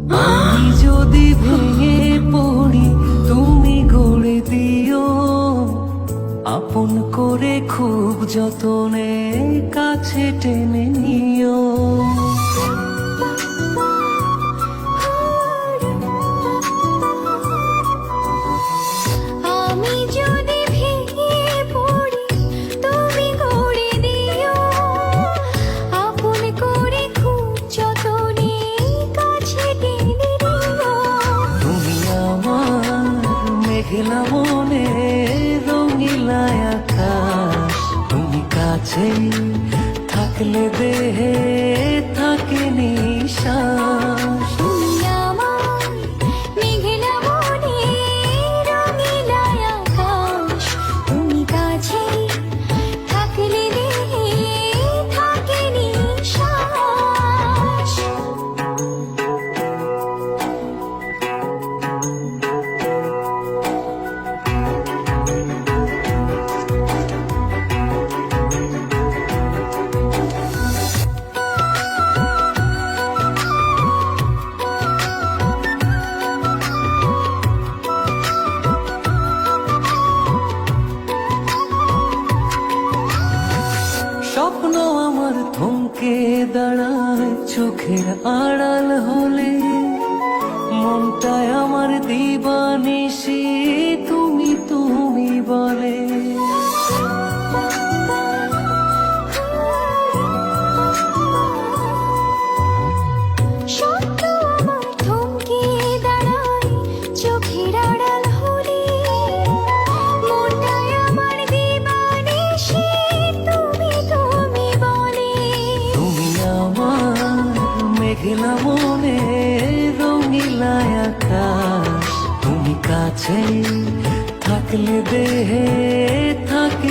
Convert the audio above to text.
আমি যদি ভেঙে পড়ি তুমি গড়ে দিও, আপন করে খুব যতনে কাছে টেনে নিও। আমি যদি ভেঙে পড়ি তুমি গড়ে দিও, আপন করে খুব যতনে কাছে টেনে নিও। তুমি আমার মেঘলা মনে রঙিলা আকাশ, তুমি কাছে থাকলে দেহে থাকে নিশ্বাস। তুমি আমার মেঘলা মনে রঙিলা আকাশ, তুমি কাছে থাকলে দেহে থাকে নিশ্বাস। স্বপ্ন আমার থমকে দাঁড়ায় চোখের আড়াল হলে, মনটায় আমার দিবানিশি তুমি তুমি বলে। স্বপ্ন আমার থমকে দাঁড়ায় চোখের আড়াল হলে, মনটায় আমার দিবানিশি তুমি তুমি বলে। তুমি আমার মেঘলা মনে রঙিলা আকাশ, তুমি কাছে থাকলে দেহে থাকে